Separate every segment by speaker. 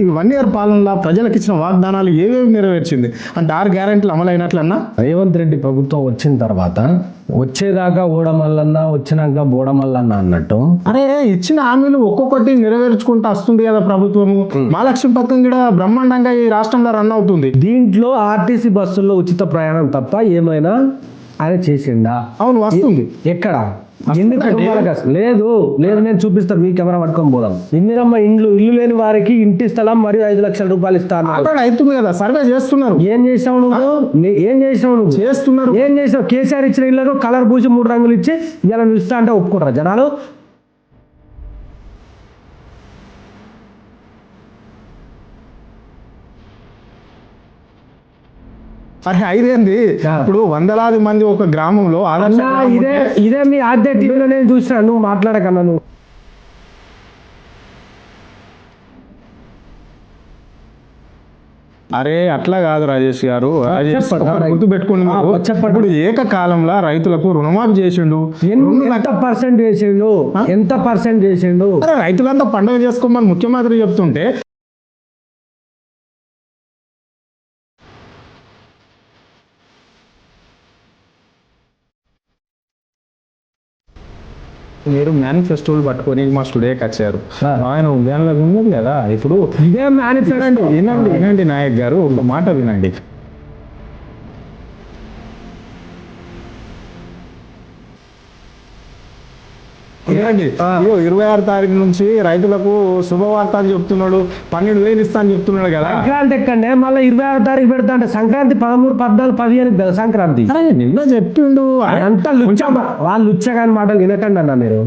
Speaker 1: ఈ 1 ఇయర్ పాలనలో ప్రజలకు ఇచ్చిన వాగ్దానాలు ఏవేవి నెరవేర్చింది అంటే 6 గ్యారెంటీలు అమలైనట్లన్నా?
Speaker 2: రేవంత్ రెడ్డి ప్రభుత్వం వచ్చిన తర్వాత వచ్చేదాకా ఓడమల్లన్నా వచ్చినాక బోడమల్లన్నా అన్నట్టు
Speaker 1: అరే ఇచ్చిన హామీలు ఒక్కొక్కటి నెరవేర్చుకుంటూ వస్తుంది కదా ప్రభుత్వము. మహాలక్ష్మి పథకం కూడా బ్రహ్మాండంగా ఈ రాష్ట్రంలో రన్ అవుతుంది.
Speaker 2: దీంట్లో ఆర్టీసీ బస్సుల్లో ఉచిత ప్రయాణం తప్ప ఏమైనా ఆయన చేసిండా?
Speaker 1: అవును, వస్తుంది.
Speaker 2: ఎక్కడ? లేదు లేదు నేను చూపిస్తాను, మీ కెమెరా పట్టుకొని పోదాం. ఇందిరమ్మ ఇల్లు లేని వారికి ఇంటి స్థలం మరియు 5 లక్షల రూపాయలు ఇస్తాను.
Speaker 1: అవుతుంది కదా, సర్వే చేస్తున్నారు.
Speaker 2: ఏం చేసావు నువ్వు?
Speaker 1: చేస్తున్నారు.
Speaker 2: ఏం చేసావు? కేసీఆర్ ఇచ్చిన ఇళ్లకు కలర్ పూసి 3 రంగులు ఇచ్చి ఇలా నువ్వు ఇస్తా అంటే ఒప్పుకుంటారా జనాలు?
Speaker 1: అరే ఐదేంది ఇప్పుడు వందలాది మంది ఒక గ్రామంలో
Speaker 2: ఇదే మీ ఆద్య టీవీలో నేను చూసినా. నువ్వు మాట్లాడకన్నా నువ్వు.
Speaker 1: అరే అట్లా కాదు రాజేష్ గారు, గుర్తు పెట్టుకుని ఇప్పుడు ఏకకాలంలో రైతులకు రుణమాఫీ చేసిండు.
Speaker 2: ఎంత పర్సెంట్ చేసిండు?
Speaker 1: అరే రైతులంతా పండుగ చేసుకోమని ముఖ్యమంత్రి చెప్తుంటే మీరు మేనిఫెస్టోలు పట్టుకొని మా స్టూడియోకి వచ్చారు. ఆయన ఉద్యానంలో ఉన్నది కదా. ఇప్పుడు
Speaker 2: ఇదే మేనిఫెస్టో.
Speaker 1: వినండి నాయక్ గారు, ఒక మాట వినండి. వినండి, 26 తారీఖు నుంచి రైతులకు శుభవార్త అని చెప్తున్నాడు. 12,000 ఇస్తా అని చెప్తున్నాడు కదా.
Speaker 2: సంక్రాంతి ఎక్కండి, మళ్ళీ 26 తారీఖు పెడతా అంటే సంక్రాంతి 13, 14, 15 సంక్రాంతి
Speaker 1: నిన్న చెప్పిండు.
Speaker 2: అంతా వాళ్ళు లుచ్చగాని మాటలు వినకండి అన్న మీరు.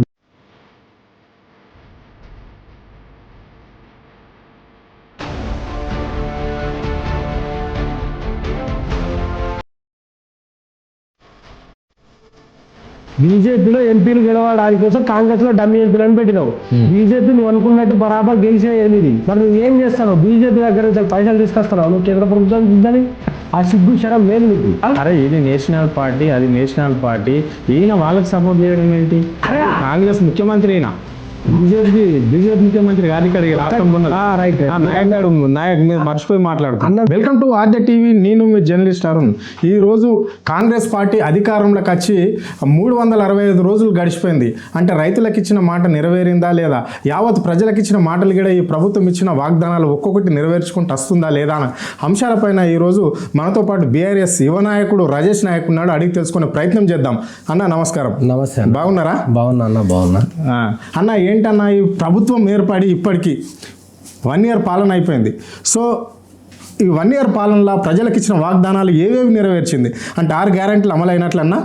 Speaker 2: బీజేపీలో ఎంపీలు గెలవడానికి కోసం కాంగ్రెస్ లో డమ్మీ ఎంపీలను పెట్టినావు. బీజేపీ నువ్వు అనుకున్నట్టు బరాబర్ గెలిచేది ఇది. మరి నువ్వు ఏం చేస్తావు? బీజేపీ దగ్గర పైసలు తీసుకొస్తున్నావు నువ్వు కేంద్ర ప్రభుత్వం ఉందని. ఆ సిగ్గు శరం లేదు నీకు.
Speaker 1: అరే ఇది నేషనల్ పార్టీ, అది నేషనల్ పార్టీ. ఈయన వాళ్ళకి సపోర్ట్ చేయడం ఏంటి? కాంగ్రెస్ ముఖ్యమంత్రి అయినా బీజేపీ ముఖ్యమంత్రి గారి నాయక్ మీద మర్చిపోయి మాట్లాడుతున్నా. Welcome to RJ TV. నేను మీ జర్నలిస్ట్ అరుణ్. ఈ రోజు కాంగ్రెస్ పార్టీ అధికారంలోకి వచ్చి 365 రోజులు గడిచిపోయింది. అంటే రైతులకు ఇచ్చిన మాట నెరవేరిందా లేదా, యావత్ ప్రజలకు ఇచ్చిన మాటలు కూడా ఈ ప్రభుత్వం ఇచ్చిన వాగ్దానాలు ఒక్కొక్కటి నెరవేర్చుకుంటూ వస్తుందా లేదా అన్న అంశాలపైన ఈరోజు మనతో పాటు బీఆర్ఎస్ యువ నాయకుడు రాజేష్ నాయక్ ఉన్నాడు. అడిగి తెలుసుకునే ప్రయత్నం చేద్దాం. అన్న నమస్కారం.
Speaker 2: నమస్తే.
Speaker 1: బాగున్నారా?
Speaker 2: బాగున్నా అన్న. బాగున్నా
Speaker 1: అన్న. ఏంటన్నా ఈ ప్రభుత్వం ఏర్పడి ఇప్పటికీ 1 ఇయర్ పాలన అయిపోయింది. సో ఈ 1 ఇయర్ పాలనలో ప్రజలకు ఇచ్చిన వాగ్దానాలు ఏవేవి నెరవేర్చింది అంటే 6 గ్యారెంటీలు అమలైనట్లన్నా?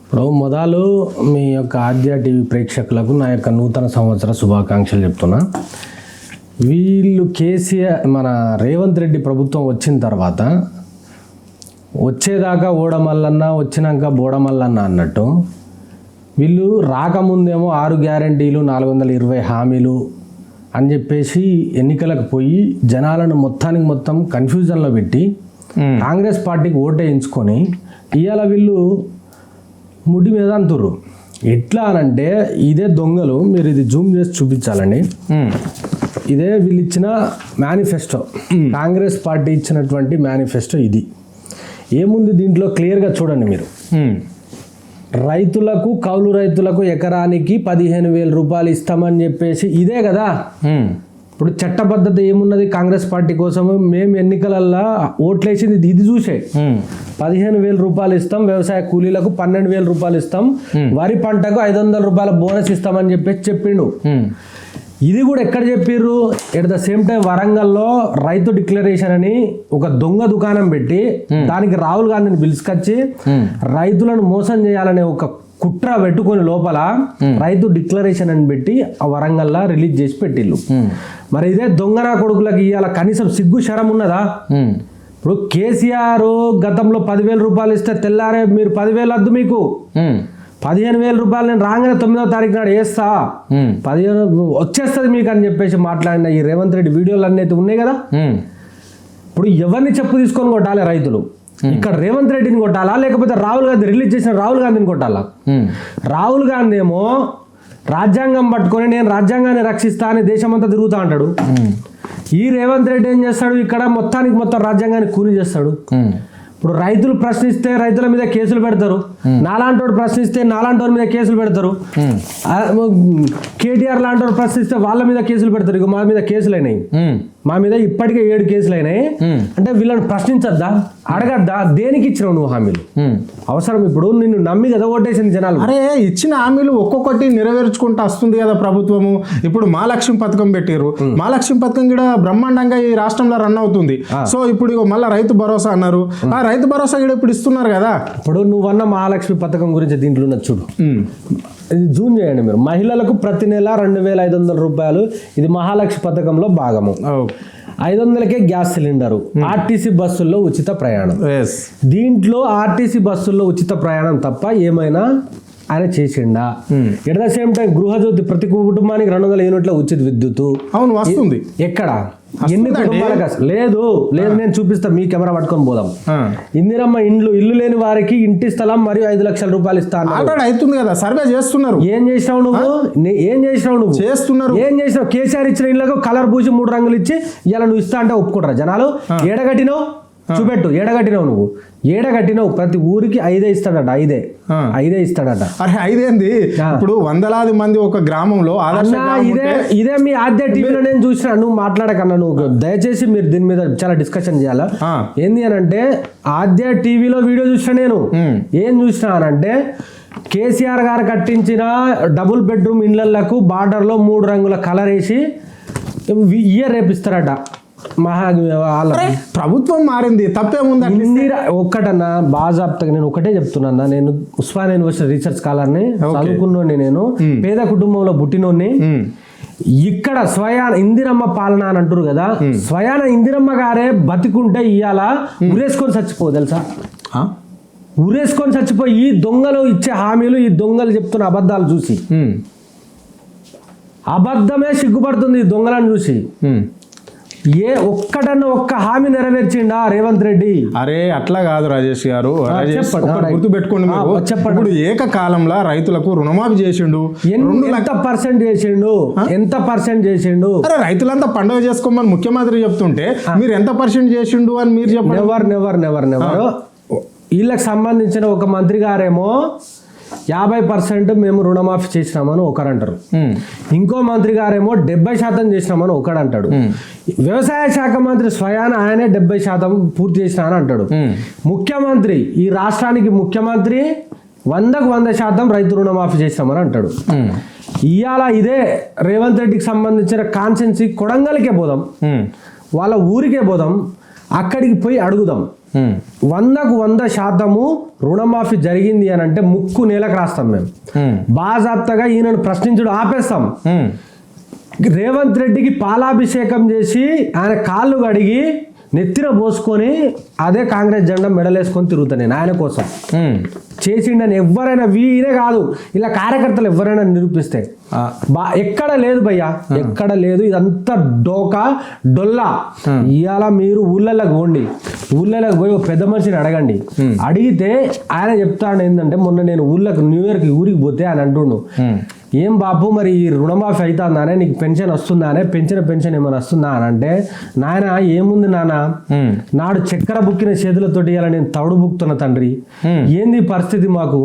Speaker 2: ఇప్పుడు మొదలు మీ యొక్క ఆద్య టీవీ ప్రేక్షకులకు నా యొక్క నూతన సంవత్సర శుభాకాంక్షలు చెప్తున్నా. వీళ్ళు కేసీఆర్ మన రేవంత్ రెడ్డి ప్రభుత్వం వచ్చిన తర్వాత వచ్చేదాకా ఓడమల్లన్నా వచ్చినాక బోడమల్లన్నా అన్నట్టు వీళ్ళు రాకముందేమో 6 గ్యారెంటీలు 420 హామీలు అని చెప్పేసి ఎన్నికలకు పోయి జనాలను మొత్తం కన్ఫ్యూజన్లో పెట్టి కాంగ్రెస్ పార్టీకి ఓటేయించుకొని ఇవాళ వీళ్ళు ముడి మీద అంటుర్రు. ఎట్లా అనంటే ఇదే దొంగలు. మీరు ఇది జూమ్ చేసి చూపించాలండి. ఇదే వీళ్ళు ఇచ్చిన మేనిఫెస్టో, కాంగ్రెస్ పార్టీ ఇచ్చినటువంటి మేనిఫెస్టో. ఇది ఏముంది దీంట్లో క్లియర్గా చూడండి మీరు. రైతులకు, కౌలు రైతులకు ఎకరానికి 15,000 రూపాయలు ఇస్తామని చెప్పేసి ఇదే కదా. ఇప్పుడు చట్టబద్ధత ఏమున్నది కాంగ్రెస్ పార్టీ కోసము? మేము ఎన్నికలల్లో ఓట్లేసింది ఇది చూసే. 15,000 రూపాయలు ఇస్తాం, వ్యవసాయ కూలీలకు 12,000 రూపాయలు ఇస్తాం, వరి పంటకు 500 రూపాయల బోనస్ ఇస్తామని చెప్పేసి చెప్పిండు. ఇది కూడా ఎక్కడ చెప్పిర్రు? ఎట్ ద సేమ్ టైం వరంగల్లో రైతు డిక్లరేషన్ అని ఒక దొంగ దుకాణం పెట్టి దానికి రాహుల్ గాంధీని పిలుచుకొచ్చి రైతులను మోసం చేయాలనే ఒక కుట్ర పెట్టుకొని లోపల రైతు డిక్లరేషన్ అని పెట్టి ఆ వరంగల్లో రిలీజ్ చేసి పెట్టిళ్ళు. మరి ఇదే దొంగనా కొడుకులకి ఇవాళ కనీసం సిగ్గు శరం ఉన్నదా? ఇప్పుడు కేసీఆర్ గతంలో 10,000 రూపాయలు ఇస్తే తెల్లారే మీరు 10,000 వద్దు, మీకు 15,000 రూపాయలు నేను రాగానే 9వ తారీఖు నాడు వేస్తా, 15 వచ్చేస్తుంది మీకు అని చెప్పేసి మాట్లాడిన ఈ రేవంత్ రెడ్డి వీడియోలు అన్నీ అయితే ఉన్నాయి కదా. ఇప్పుడు ఎవరిని చెప్పు తీసుకొని కొట్టాలి రైతులు? ఇక్కడ రేవంత్ రెడ్డిని కొట్టాలా లేకపోతే రాహుల్ గాంధీ రిలీజ్ చేసిన రాహుల్ గాంధీని కొట్టాలా? రాహుల్ గాంధీ ఏమో రాజ్యాంగం పట్టుకొని నేను రాజ్యాంగాన్ని రక్షిస్తా అని దేశమంతా తిరుగుతా అంటాడు. ఈ రేవంత్ రెడ్డి ఏం చేస్తాడు ఇక్కడ మొత్తం రాజ్యాంగాన్ని కూని చేస్తాడు. ఇప్పుడు రైతులు ప్రశ్నిస్తే రైతుల మీద కేసులు పెడతారు, నాలాంటోడు ప్రశ్నిస్తే నాలాంటోడి మీద కేసులు పెడతారు, కేటీఆర్ లాంటి ప్రశ్నిస్తే వాళ్ళ మీద కేసులు పెడతారు. ఇక మా మీద కేసులు అయినాయి, మా మీద ఇప్పటికే 7 కేసులు అయినాయి. అంటే వీళ్ళని ప్రశ్నించద్దా, అడగద్దా? దేనికి ఇచ్చినావు నువ్వు హామీలు? అవసరం ఇప్పుడు నిన్ను నమ్మి కదా ఓటేసింది జనాలు.
Speaker 1: అరే ఇచ్చిన హామీలు ఒక్కొక్కటి నెరవేర్చుకుంటూ వస్తుంది కదా ప్రభుత్వము. ఇప్పుడు మహాలక్ష్మి పథకం పెట్టారు, మహాలక్ష్మి పథకం కూడా బ్రహ్మాండంగా ఈ రాష్ట్రంలో రన్ అవుతుంది. సో ఇప్పుడు ఇగో మళ్ళీ రైతు భరోసా అన్నారు, ఆ రైతు భరోసా కూడా ఇప్పుడు ఇస్తున్నారు కదా.
Speaker 2: ఇప్పుడు నువ్వన్న మహాలక్ష్మి పథకం గురించి దీంట్లో ఉన్నది చూడు, ఇది జూమ్ చేయండి మీరు. మహిళలకు ప్రతి నెల 2,500 రూపాయలు, ఇది మహాలక్ష్మి పథకంలో భాగము. 500కే గ్యాస్ సిలిండరు, ఆర్టీసీ బస్సుల్లో ఉచిత ప్రయాణం. దీంట్లో ఆర్టీసీ బస్సుల్లో ఉచిత ప్రయాణం తప్ప ఏమైనా ఆయన చేసిండా? At the same time Gruha Jyothi ప్రతి కుటుంబానికి 200 యూనిట్ల ఉచిత విద్యుత్.
Speaker 1: అవును వస్తుంది.
Speaker 2: ఎక్కడ ఎన్ని కుటుంబాలకు? లేదు నేను చూపిస్తా, మీ కెమెరా పట్టుకొని పోదాం. ఇందిరమ్మ ఇల్లు లేని వారికి ఇంటి స్థలం మరియు 5 లక్షల రూపాయలు ఇస్తాను.
Speaker 1: అవుతుంది కదా, సర్వే చేస్తున్నారు.
Speaker 2: ఏం చేసినావు నువ్వు? చేస్తున్నారు. ఏం చేసినావు? కేసీఆర్ ఇచ్చిన ఇళ్లకు కలర్ పూసి 3 రంగులు ఇచ్చి ఇలా నువ్వు ఇస్తా అంటే ఒప్పుకుంటారా జనాలు? ఏడగట్టినావు చూపెట్టు, ఏడగట్టినావు నువ్వు, ఏడగట్టినావు. ప్రతి ఊరికి 5 ఇస్తాడట, 5 ఇస్తాడట.
Speaker 1: అరే 5 ఏంది? ఇప్పుడు వందలాది మంది ఒక గ్రామంలో
Speaker 2: ఇదే మీ ఆద్య టీవీలో నేను చూసిన. నువ్వు మాట్లాడకన్నా, నువ్వు దయచేసి మీరు దీని మీద చాలా డిస్కషన్ చేయాలా. ఏంది అని అంటే ఆద్య టీవీలో వీడియో చూసిన నేను. ఏం చూసినా అనంటే కేసీఆర్ గారు కట్టించిన డబుల్ బెడ్రూమ్ ఇళ్లకు బార్డర్లో 3 రంగుల కలర్ వేసి ఇయర్ రేపిస్తారట.
Speaker 1: ప్రభుత్వం మారింది, తప్పేముంది?
Speaker 2: ఒక్కటన్నా బాజాప్తగా నేను ఒకటే చెప్తున్నా. నేను ఉస్మానియా యూనివర్సిటీ రీసెర్చ్ స్కాలర్ని, చదువుకున్నోని, నేను పేద కుటుంబంలో పుట్టినోని. ఇక్కడ స్వయాన ఇందిరమ్మ పాలన అని అంటారు కదా, స్వయాన ఇందిరమ్మ గారే బతికుంటే ఇవాళ ఉరేసుకొని చచ్చిపో తెలుసా? ఉరేసుకొని చచ్చిపోయి ఈ దొంగలు ఇచ్చే హామీలు, ఈ దొంగలు చెప్తున్న అబద్ధాలు చూసి అబద్ధమే సిగ్గుపడుతుంది ఈ దొంగలను చూసి. ఒక్క హామీ నెరవేర్చిండా రేవంత్ రెడ్డి?
Speaker 1: అరే అట్లా కాదు రాజేష్ గారు, గుర్తు పెట్టుకోండి. ఇప్పుడు ఏకకాలంలో రైతులకు రుణమాఫీ చేసిండు.
Speaker 2: ఎంత పర్సెంట్ చేసిండు?
Speaker 1: అరే రైతులంతా పండుగ చేసుకోమని ముఖ్యమంత్రి చెప్తుంటే మీరు ఎంత పర్సెంట్ చేసిండు అని మీరు చెప్పండి.
Speaker 2: నెవర్ వీళ్ళకి సంబంధించిన ఒక మంత్రి గారేమో 50% మేము రుణమాఫీ చేసినామని ఒకరంటారు, ఇంకో మంత్రి గారేమో 70% చేసినామని ఒకడంటాడు. వ్యవసాయ శాఖ మంత్రి స్వయాన ఆయనే 70% పూర్తి చేసినా అని అంటాడు. ముఖ్యమంత్రి, ఈ రాష్ట్రానికి ముఖ్యమంత్రి 100% రైతు రుణమాఫీ చేసినామని అంటాడు. ఇవాళ ఇదే రేవంత్ రెడ్డికి సంబంధించిన కాన్సెన్సీ కొడంగల్కే పోదాం, వాళ్ళ ఊరికే పోదాం, అక్కడికి పోయి అడుగుదాం. 100% రుణమాఫీ జరిగింది అని అంటే ముక్కు నేలకు రాస్తాం మేము. బాజాప్తగా ఈయనను ప్రశ్నించడం ఆపేస్తాం. రేవంత్ రెడ్డికి పాలాభిషేకం చేసి ఆయన కాళ్ళు కడిగి నెత్తిన పోసుకొని అదే కాంగ్రెస్ జెండా మెడలేసుకొని తిరుగుతా నేను ఆయన కోసం. చేసిండని ఎవరైనా వీరే కాదు, ఇలా కార్యకర్తలు ఎవరైనా నిరూపిస్తే ఎక్కడ లేదు భయ్యా, ఎక్కడ లేదు. ఇదంతా డొల్లా. ఇవాళ మీరు ఊళ్ళలోకి పోండి, ఊళ్ళలోకి పోయి పెద్ద మనిషిని అడగండి. అడిగితే ఆయన చెప్తాడు ఏంటంటే, మొన్న నేను న్యూ ఇయర్కి ఊరికి పోతే ఆయన అంటుండు, ఏం బాబు మరి ఈ రుణమాఫీ అవుతుందానే, నీకు పెన్షన్ వస్తుందానే, పెన్షన్ ఏమైనా వస్తుందా అని అంటే, నాయన ఏముంది నాన్న, నాడు చక్కెర బుక్కిన చేతులతోటి ఇలా నేను తౌడు బుక్కుతున్న తండ్రి, ఏంది పరిస్థితి మాకు,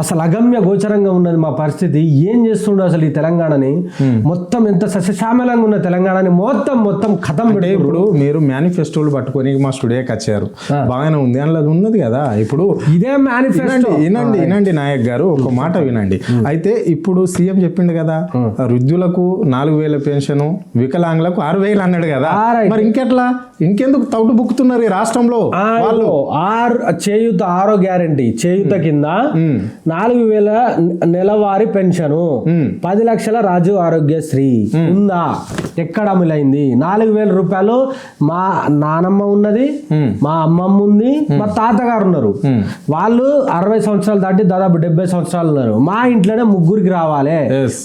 Speaker 2: అసలు అగమ్య గోచరంగా ఉన్నది మా పరిస్థితి, ఏం చేస్తుండో అసలు ఈ తెలంగాణని, మొత్తం ఎంత సస్యశ్యామలంగా ఉన్న తెలంగాణని మొత్తం కథం పెట్టి.
Speaker 1: ఇప్పుడు మీరు మేనిఫెస్టోలు పట్టుకొని మా స్టూడియోకి వచ్చారు, బాగానే ఉంది, అందులో ఉన్నది కదా. ఇప్పుడు
Speaker 2: ఇదే మేనిఫెస్టో.
Speaker 1: వినండి నాయక్ గారు, ఒక మాట వినండి. అయితే ఇప్పుడు సీఎం చెప్పిండు కదా, వృద్ధులకు 4,000 పెన్షన్, వికలాంగులకు 6,000 అన్నాడు కదా. మరి ఇంకెందుకు తౌటు బుక్కుతున్నారు ఈ రాష్ట్రంలో వాళ్ళు?
Speaker 2: చేయూత 6వ గ్యారంటీ చేయూత కింద 4,000 నెలవారీ పెన్షన్, 10 లక్షల రాజీవ్ ఆరోగ్యశ్రీ ఉందా? ఎక్కడ అమలైంది? 4,000 రూపాయలు మా నానమ్మ ఉన్నది, మా అమ్మమ్మ ఉంది, మా తాతగారు ఉన్నారు, వాళ్ళు 60 సంవత్సరాలు దాటి దాదాపు 70 సంవత్సరాలు ఉన్నారు. మా ఇంట్లోనే ముగ్గురికి రావాలి,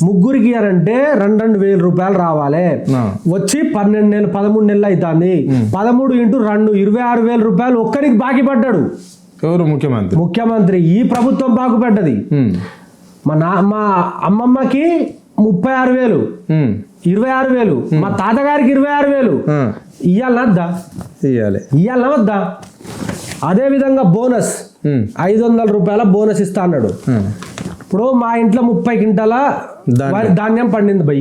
Speaker 2: ముగ్గురికి అంటే 2,000 రూపాయలు రావాలి. వచ్చి 12 నెలలు 13 నెలలు అవుతుంది. 13 × 2 26,000 రూపాయలు ఒక్కరికి బాకీ పడ్డాడు.
Speaker 1: ఎవరు?
Speaker 2: ముఖ్యమంత్రి. ఈ ప్రభుత్వం బాగుపడ్డది. మా అమ్మమ్మకి 36,000, 26,000, మా తాతగారికి 26,000 ఇయ్యాలనద్దా? ఇయ్యాలన వద్దా? అదేవిధంగా బోనస్ 500 రూపాయల బోనస్ ఇస్తా అన్నాడు. ఇప్పుడు మా ఇంట్లో 30 క్వింటాల ధాన్యం పండింది బై,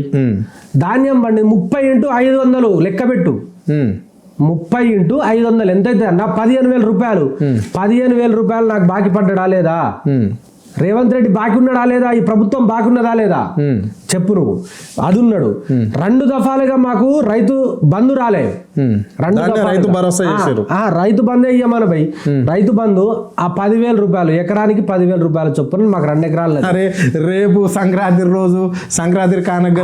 Speaker 2: ధాన్యం పండింది 30 × 500 లెక్క పెట్టు. 30 × 500 ఎంతైతే అన్న? 15,000 రూపాయలు. 15,000 రూపాయలు నాకు బాకీ పడ్డా లేదా? రేవంత్ రెడ్డి బాకీ ఉన్నాడా లేదా? ఈ ప్రభుత్వం బాకీ ఉన్నదా లేదా? చెప్పు నువ్వు. అది ఉన్నాడు. 2 దఫాలుగా మాకు రైతు బంధు రాలే.
Speaker 1: రైతు భరోసా చేశారు.
Speaker 2: రైతు బంధే ఇయ్యమన భయ్. రైతు బంధు ఆ 10,000 రూపాయలు, ఎకరానికి 10,000 రూపాయలు చొప్పున మాకు 2 ఎకరాలు.
Speaker 1: అరే రేపు సంక్రాంతి రోజు, సంక్రాంతి కానుక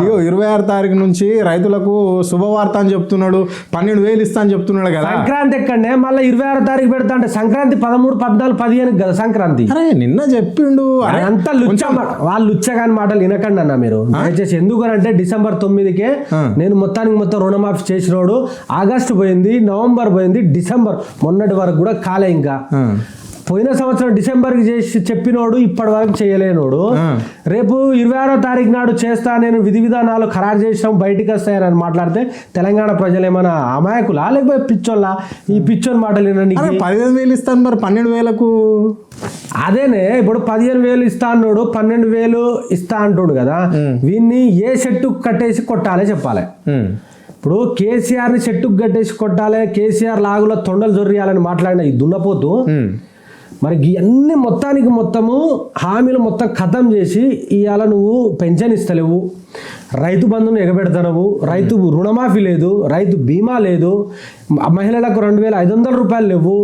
Speaker 1: 26 తారీఖు నుంచి రైతులకు శుభవార్త అని చెప్తున్నాడు. 12,000 ఇస్తా అని చెప్తున్నాడు కదా.
Speaker 2: సంక్రాంతి ఎక్కడనే మళ్ళీ 26 తారీఖు పెడతా అంటే సంక్రాంతి 13, 14, 15 కదా సంక్రాంతి.
Speaker 1: అరే నిన్న చెప్పిండు.
Speaker 2: అంతా వాళ్ళు లుచ్చగాని మాటలు వినకండి అన్న మీరు దయచేసి. ఎందుకనంటే December 9కే నేను మొత్తం రుణమాఫీ చేసినోడు. ఆగస్టు పోయింది, నవంబర్ పోయింది, డిసెంబర్ మొన్నటి వరకు కూడా కాలే. ఇంకా పోయిన సంవత్సరం డిసెంబర్కి చేసి చెప్పినోడు ఇప్పటి వరకు చేయలేనోడు రేపు 26వ తారీఖు నాడు చేస్తా, నేను విధి విధానాలు ఖరారు చేసినాం, బయటికి వస్తాయని మాట్లాడితే తెలంగాణ ప్రజలు ఏమైనా అమాయకులా లేకపోతే పిచ్చోళ్ళా? ఈ పిచ్చోని మాటలు
Speaker 1: 15,000 ఇస్తాను మరి 12,000కు.
Speaker 2: అదేనే ఇప్పుడు 15,000 ఇస్తా అన్నాడు, 12,000 ఇస్తా అంటాడు కదా. వీన్ని ఏ చెట్టు కట్టేసి కొట్టాలి చెప్పాలి. ఇప్పుడు కేసీఆర్ని చెట్టుకు కట్టేసి కొట్టాలి, కేసీఆర్ లాగులో తొండలు జొర్రియాలని మాట్లాడిన ఈ దున్నపోతూ మరి ఇవన్నీ మొత్తము హామీలు మొత్తం ఖతం చేసి ఇవాళ నువ్వు పెన్షన్ ఇస్తలేవు, రైతు బంధును ఎగబెడతావు, రైతు రుణమాఫీ లేదు, రైతు బీమా లేదు, మహిళలకు 2,500 రూపాయలు లేవు,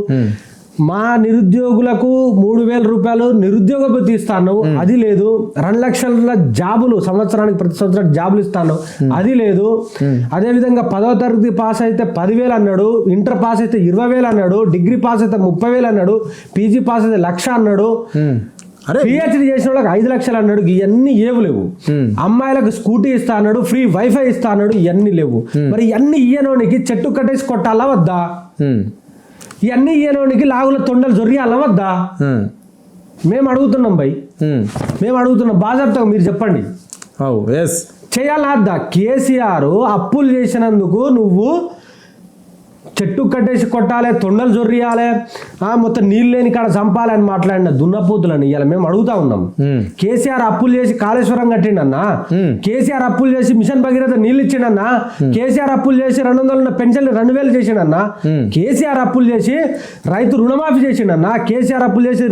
Speaker 2: మా నిరుద్యోగులకు 3,000 రూపాయలు నిరుద్యోగ భృతి ఇస్తాను అది లేదు, 2 లక్షల జాబులు సంవత్సరానికి ప్రతి సంవత్సరం జాబులు ఇస్తాను అది లేదు. అదేవిధంగా 10వ తరగతి పాస్ అయితే 10,000 అన్నాడు, ఇంటర్ పాస్ అయితే 20,000 అన్నాడు, డిగ్రీ పాస్ అయితే 30,000 అన్నాడు, పీజీ పాస్ అయితే 1,00,000 అన్నాడు, పిహెచ్డి చేసిన వాళ్ళకి 5 లక్షలు అన్నాడు. ఇవన్నీ ఏవి లేవు. అమ్మాయిలకు స్కూటీ ఇస్తా అన్నాడు, ఫ్రీ వైఫై ఇస్తా అన్నాడు, ఇవన్నీ లేవు. మరి ఇవన్నీ ఇయ్యనోనికి చెట్టు కట్టేసి కొట్టాలా వద్దా? ఇవన్నీ ఇయ్యనోనికి లాగుల తొండలు జొర్రియాలా వద్దా? మేము అడుగుతున్నాం భయ్, మేము అడుగుతున్నాం. బాగా చెప్తాం, మీరు చెప్పండి. చేయాలా వద్దా? కేసీఆర్ అప్పులు చేసినందుకు నువ్వు చెట్టు కట్టేసి కొట్టాలి, తొండలు జొర్రియాలి, మొత్తం నీళ్ళు లేని కాడ చంపాలి అని మాట్లాడిన దున్నపోతులని ఇవాళ మేము అడుగుతా ఉన్నాం. కేసీఆర్ అప్పులు చేసి కాళేశ్వరం కట్టిండన్నా, కేసీఆర్ అప్పులు చేసి మిషన్ భగీరథ నీళ్ళు ఇచ్చిండన్నా, కేసీఆర్ అప్పులు చేసి 200 ఉన్న పెన్షన్లు 2,000 చేసిండన్నా, కేసీఆర్ అప్పులు చేసి రైతు రుణమాఫీ చేసిండన్నా, కేసీఆర్ అప్పులు చేసి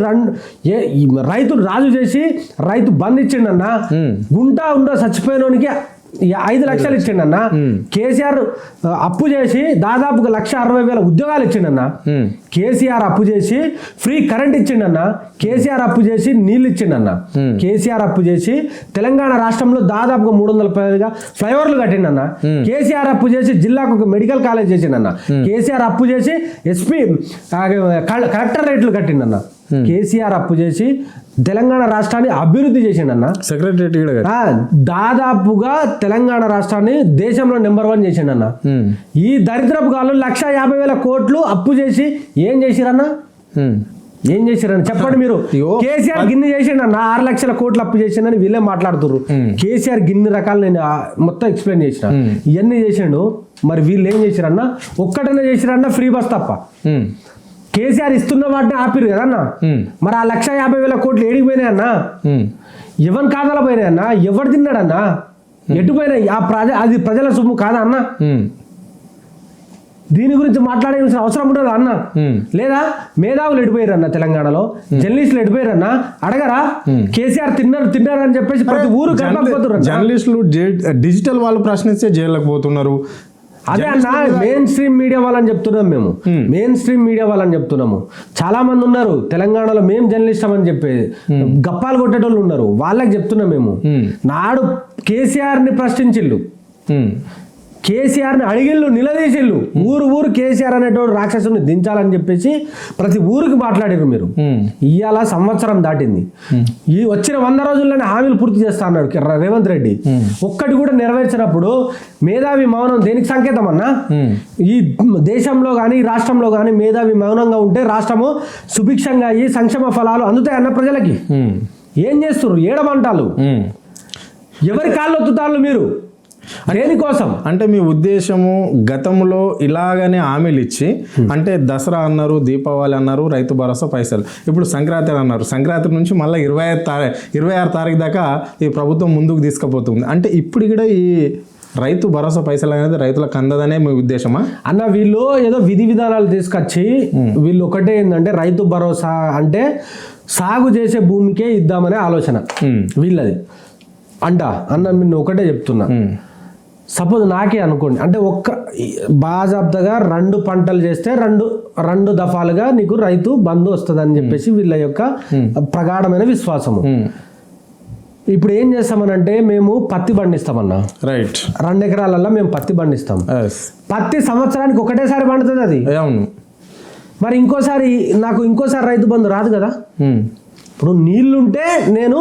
Speaker 2: రైతు రాజు చేసి రైతు బంద్ ఇచ్చిండన్నా, గుంటా ఉండ చచ్చిపోయినోనికి 5 లక్షలు ఇచ్చిండన్నా, కేసీఆర్ అప్పు చేసి దాదాపుగా 1,60,000 ఉద్యోగాలు ఇచ్చిండన్నా, కేసీఆర్ అప్పు చేసి ఫ్రీ కరెంట్ ఇచ్చిండన్నా, కేసీఆర్ అప్పు చేసి నీళ్ళు ఇచ్చిండన్నా, కేసీఆర్ అప్పు చేసి తెలంగాణ రాష్ట్రంలో దాదాపుగా 300 ఫ్లైఓవర్లు కట్టిండన్నా, కేసీఆర్ అప్పు చేసి జిల్లాకు ఒక మెడికల్ కాలేజ్ చేసిండన్నా, కేసీఆర్ అప్పు చేసి ఎస్పీ కలెక్టర్ రేట్లు కట్టిండన్నా, కేసీఆర్ అప్పు చేసి తెలంగాణ రాష్ట్రాన్ని అభివృద్ధి చేసిండన్న,
Speaker 1: సెక్రటరీ
Speaker 2: దాదాపుగా తెలంగాణ రాష్ట్రాన్ని దేశంలో నెంబర్ 1 చేసిండన్న. ఈ దరిద్రపు కాలం 1,50,000 కోట్లు అప్పు చేసి ఏం చేసిరన్నా? ఏం చేసిరన్న చెప్పండి మీరు. కేసీఆర్ గిన్ని చేసిండన్న, 6 లక్షల కోట్లు అప్పు చేసిండని వీళ్ళే మాట్లాడుతున్నారు. కేసీఆర్ గిన్ని రకాలు నేను మొత్తం ఎక్స్ప్లెయిన్ చేసిన, ఇవన్నీ చేసిండు. మరి వీళ్ళు ఏం చేసిరన్నా? ఒక్కటనే చేసిరన్నా ఫ్రీ బస్ తప్ప. కేసీఆర్ ఇస్తున్న వాటిని ఆపిరు కదన్నా. మరి ఆ 1,50,000 కోట్లు ఏడికి పోయినాయన్నా? ఎవరి ఖాతాలో పోయినాయన్నా? ఎవరు తిన్నాడన్నా? ఎటు పోయినాయి? అది ప్రజల సొమ్ము కాదా అన్న? దీని గురించి మాట్లాడాల్సిన అవసరం ఉండదు అన్న. లేదా మేధావులు ఎడిపోయారన్న, తెలంగాణలో జర్నలిస్టులు ఎడిపోయారన్నా? అడగరా? కేసీఆర్ తిన్నారని చెప్పేసి ప్రతి ఊరు గడపకపోతున్నారు.
Speaker 1: జర్నలిస్టులు డిజిటల్ వాళ్ళు ప్రశ్నిస్తే జైల్లోకి పోతున్నారు.
Speaker 2: అదే అన్న, మెయిన్ స్ట్రీమ్ మీడియా వాళ్ళని చెప్తున్నాం మేము. మెయిన్ స్ట్రీమ్ మీడియా వాళ్ళని చెప్తున్నాము. చాలా మంది ఉన్నారు తెలంగాణలో మేము జర్నలిస్ట్ అని చెప్పేది గప్పాలు కొట్టేటోళ్ళు ఉన్నారు. వాళ్ళకి చెప్తున్నాం మేము. నాడు కేసీఆర్ని ప్రశ్నించిళ్ళు, కేసీఆర్ని అడిగిళ్ళు, నిలదీసిళ్ళు. ఊరు కేసీఆర్ అనేటోడు రాక్షసుని దించాలని చెప్పేసి ప్రతి ఊరికి మాట్లాడారు మీరు. ఇవాళ సంవత్సరం దాటింది. ఈ వచ్చిన 100 రోజుల్లోనే హామీలు పూర్తి చేస్తా అన్నాడు రేవంత్ రెడ్డి. ఒక్కటి కూడా నెరవేర్చినప్పుడు మేధావి మౌనం దేనికి సంకేతం అన్నా? ఈ దేశంలో కానీ రాష్ట్రంలో కానీ మేధావి మౌనంగా ఉంటే రాష్ట్రము సుభిక్షంగా అయ్యి సంక్షేమ ఫలాలు అందుతాయి అన్న ప్రజలకి. ఏం చేస్తున్నారు? ఏడమంటాలు ఎవరి కాళ్ళు ఒత్తుతాళ్ళు మీరు దేనికోసం?
Speaker 1: అంటే మీ ఉద్దేశము గతంలో ఇలాగనే హామీలు ఇచ్చి అంటే దసరా అన్నారు, దీపావళి అన్నారు, రైతు భరోసా పైసలు, ఇప్పుడు సంక్రాంతి అన్నారు, సంక్రాంతి నుంచి మళ్ళీ 26 తారీఖు దాకా ఈ ప్రభుత్వం ముందుకు తీసుకుపోతుంది. అంటే ఇప్పుడు కూడా ఈ రైతు భరోసా పైసలు అనేది రైతులకు అందదనే మీ ఉద్దేశమా?
Speaker 2: అన్న వీళ్ళు ఏదో విధి విధానాలు తీసుకొచ్చి వీళ్ళు ఒకటే ఏంటంటే రైతు భరోసా అంటే సాగు చేసే భూమికే ఇద్దామనే ఆలోచన వీళ్ళది అన్న నేను ఒకటే చెప్తున్నా. సపోజ్ నాకే అనుకోండి, అంటే బాజాబ్దాగా 2 పంటలు చేస్తే రెండు దఫాలుగా నీకు రైతు బంధు వస్తుంది అని చెప్పేసి వీళ్ళ యొక్క ప్రగాఢమైన విశ్వాసము. ఇప్పుడు ఏం చేస్తామనంటే మేము పత్తి పండిస్తామన్నా,
Speaker 1: రైట్,
Speaker 2: 2 ఎకరాలలో మేము పత్తి పండిస్తాం. పత్తి సంవత్సరానికి ఒకటేసారి పండుతుంది అది.
Speaker 1: అవును.
Speaker 2: మరి ఇంకోసారి రైతు బంధు రాదు కదా. ఇప్పుడు నీళ్లుంటే నేను